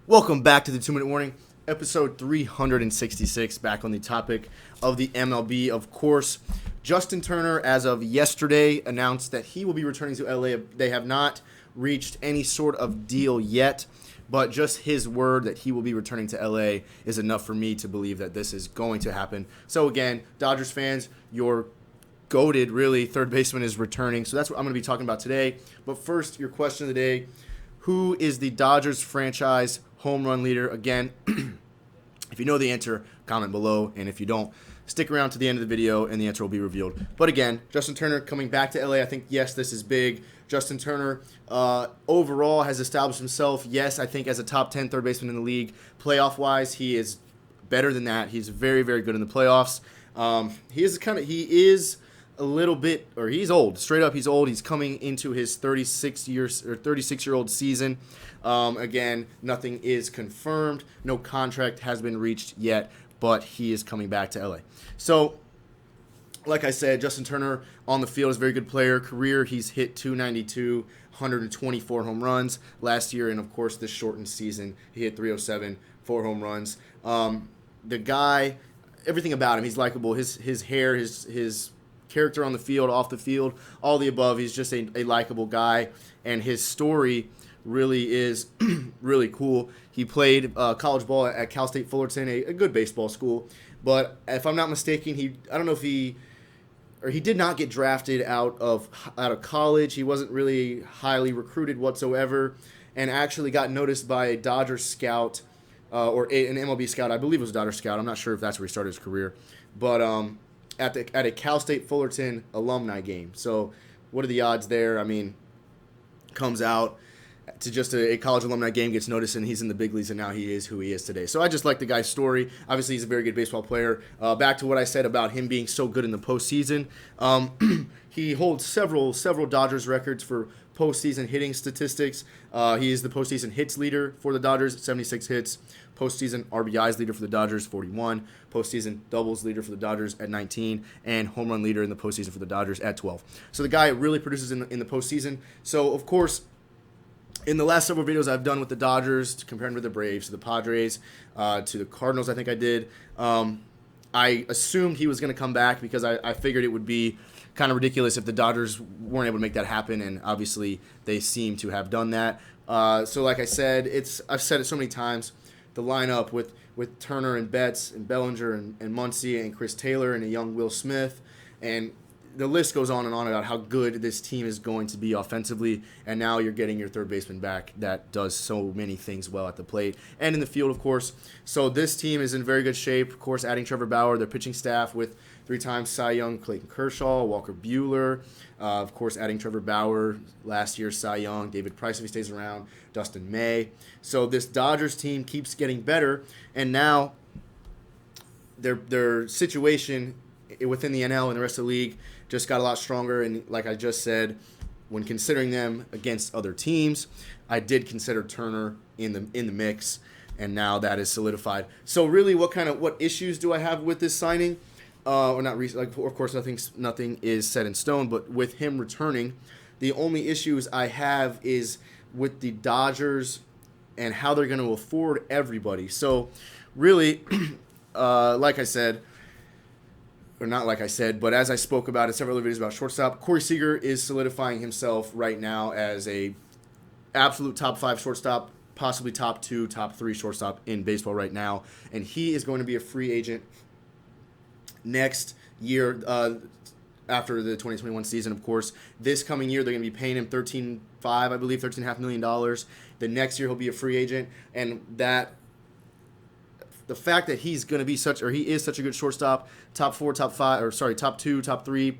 Welcome back to the 2-Minute Warning, episode 366, back on the topic of the MLB. Of course, Justin Turner, as of yesterday, announced that he will be returning to LA. They have not reached any sort of deal yet, but just his word that he will be returning to LA is enough for me to believe that this is going to happen. So again, Dodgers fans, your goated, really, third baseman is returning. So that's what I'm going to be talking about today. But first, your question of the day: who is the Dodgers franchise home run leader? Again, if you know the answer, comment below. And if you don't, stick around to the end of the video and the answer will be revealed. But again, Justin Turner coming back to LA. I think, yes, this is big. Justin Turner overall has established himself, yes, I think as a top 10 third baseman in the league. Playoff-wise, he is better than that. He's very, very good in the playoffs. He is a little bit, or he's old. Straight up, he's old. He's coming into his 36-year-old season. Again, nothing is confirmed. No contract has been reached yet, but he is coming back to LA. So, like I said, Justin Turner on the field is a very good player. Career, he's hit 292, 124 home runs last year, and of course, this shortened season, he hit 307, 4 home runs. The guy, everything about him, he's likable. His hair, his character on the field, off the field, all the above. He's just a likable guy, and his story really is really cool. He played college ball at Cal State Fullerton, a good baseball school. But if I'm not mistaken, he did not get drafted out of college. He wasn't really highly recruited whatsoever, and actually got noticed by a Dodgers scout or an MLB scout. I believe it was a Dodgers scout. I'm not sure if that's where he started his career, but at a Cal State Fullerton alumni game. So what are the odds there? I mean, comes out to just a college alumni game, gets noticed, and he's in the big leagues, and now he is who he is today. So I just like the guy's story. Obviously, he's a very good baseball player. Back to what I said about him being so good in the postseason. He holds several Dodgers records for postseason hitting statistics. He is the postseason hits leader for the Dodgers, 76 hits. Postseason RBIs leader for the Dodgers, 41. Postseason doubles leader for the Dodgers at 19. And home run leader in the postseason for the Dodgers at 12. So the guy really produces in the postseason. So, of course, in the last several videos I've done with the Dodgers, comparing with the Braves, to the Padres, to the Cardinals, I think I did, I assumed he was going to come back because I figured it would be kind of ridiculous if the Dodgers weren't able to make that happen, and obviously they seem to have done that. So like I said, I've said it so many times, the lineup with Turner and Betts and Bellinger and Muncy and Chris Taylor and a young Will Smith, and the list goes on and on about how good this team is going to be offensively, and now you're getting your third baseman back that does so many things well at the plate and in the field, of course. So this team is in very good shape. Of course, adding Trevor Bauer, their pitching staff with 3-time Cy Young Clayton Kershaw, Walker Buehler. Of course, adding Trevor Bauer, last year's Cy Young, David Price if he stays around, Dustin May. So this Dodgers team keeps getting better, and now their situation within the NL and the rest of the league just got a lot stronger. And like I just said, when considering them against other teams, I did consider Turner in the mix, and now that is solidified. So really, what issues do I have with this signing? Or not? Of course, nothing is set in stone. But with him returning, the only issues I have is with the Dodgers and how they're going to afford everybody. So really, like I said. Or not like I said, but as I spoke about in several other videos about shortstop, Corey Seager is solidifying himself right now as a absolute top 5 shortstop, possibly top 2, top 3 shortstop in baseball right now. And he is going to be a free agent next year after the 2021 season, of course. This coming year, they're going to be paying him $13.5 million. The next year, he'll be a free agent. And the fact that he's going to be he is such a good shortstop, top 4, top 5, top 2, top 3,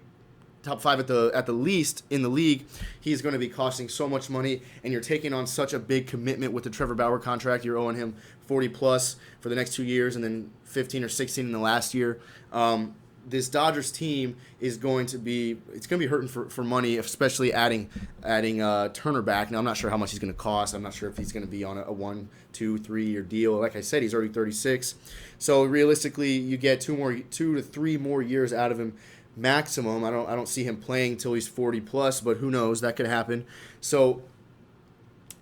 top 5 at the least in the league, he's going to be costing so much money, and you're taking on such a big commitment with the Trevor Bauer contract. You're owing him 40 plus for the next 2 years, and then 15 or 16 in the last year. This Dodgers team is going to be hurting for money, especially adding Turner back. Now, I'm not sure how much he's going to cost. I'm not sure if he's going to be on a 1, 2, 3-year deal. Like I said, he's already 36. So realistically, you get 2 to 3 more years out of him maximum. I don't see him playing till he's 40 plus, but who knows? That could happen. So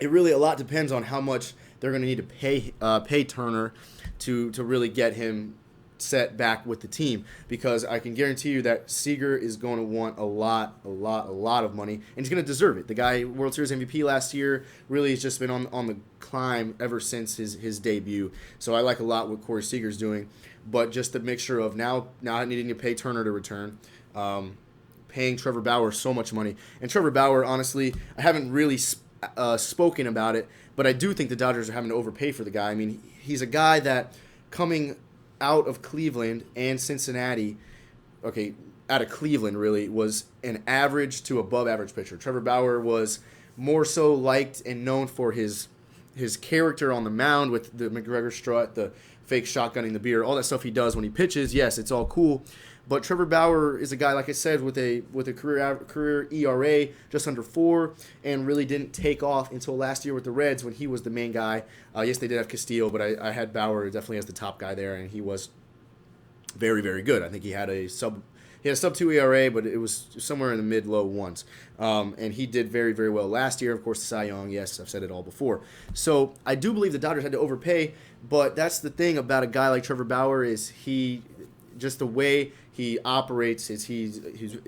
it really a lot depends on how much they're going to need to pay Turner to really get him set back with the team, because I can guarantee you that Seager is going to want a lot of money, and he's going to deserve it. The guy, World Series MVP last year, really has just been on the climb ever since his debut. So I like a lot what Corey Seager's doing, but just the mixture of now needing to pay Turner to return, paying Trevor Bauer so much money. And Trevor Bauer, honestly, I haven't really spoken about it, but I do think the Dodgers are having to overpay for the guy. I mean, he's a guy that coming out of Cleveland and Cincinnati, out of Cleveland really, was an average to above average pitcher. Trevor Bauer was more so liked and known for his character on the mound with the McGregor strut, the fake shotgunning the beer, all that stuff he does when he pitches. Yes, it's all cool. But Trevor Bauer is a guy, like I said, with a career ERA just under 4, and really didn't take off until last year with the Reds when he was the main guy. Yes, they did have Castillo, but I had Bauer definitely as the top guy there, and he was very, very good. I think he had a sub 2 ERA, but it was somewhere in the mid-low ones. And he did very, very well last year. Of course, the Cy Young, yes, I've said it all before. So I do believe the Dodgers had to overpay, but that's the thing about a guy like Trevor Bauer is just the way he operates is he's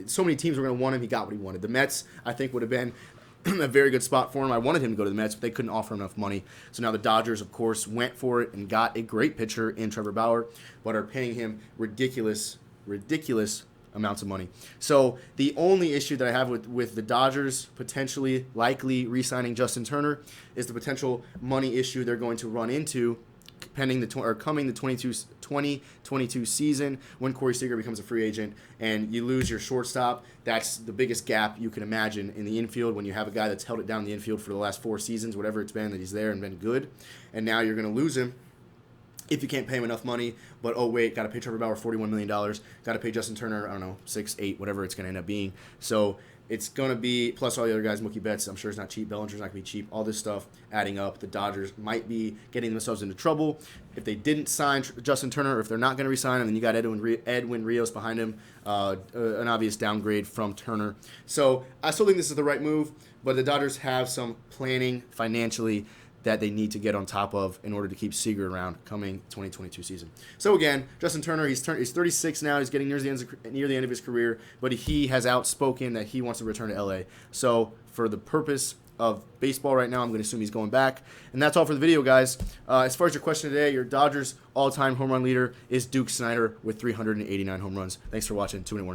so many teams were going to want him. He got what he wanted. The Mets, I think, would have been a very good spot for him. I wanted him to go to the Mets, but they couldn't offer him enough money. So now the Dodgers, of course, went for it and got a great pitcher in Trevor Bauer, but are paying him ridiculous amounts of money. So the only issue that I have with the Dodgers potentially likely re-signing Justin Turner is the potential money issue they're going to run into coming the 2022 season when Corey Seager becomes a free agent and you lose your shortstop. That's the biggest gap you can imagine in the infield when you have a guy that's held it down in the infield for the last 4 seasons, whatever it's been that he's there and been good, and now you're going to lose him if you can't pay him enough money. But oh wait, got to pay Trevor Bauer $41 million, got to pay Justin Turner, I don't know, 6, 8, whatever it's going to end up being. So it's going to be, plus all the other guys, Mookie Betts, I'm sure it's not cheap. Bellinger's not going to be cheap. All this stuff adding up, the Dodgers might be getting themselves into trouble. If they didn't sign Justin Turner, or if they're not going to re-sign him, then you got Edwin Rios behind him, an obvious downgrade from Turner. So I still think this is the right move, but the Dodgers have some planning financially that they need to get on top of in order to keep Seager around coming 2022 season. So again, Justin Turner, he's 36 now. He's getting near the end of his career, but he has outspoken that he wants to return to LA. So for the purpose of baseball right now, I'm going to assume he's going back. And that's all for the video, guys. As far as your question today, your Dodgers all-time home run leader is Duke Snider with 389 home runs. Thanks for watching. 2-minute warning.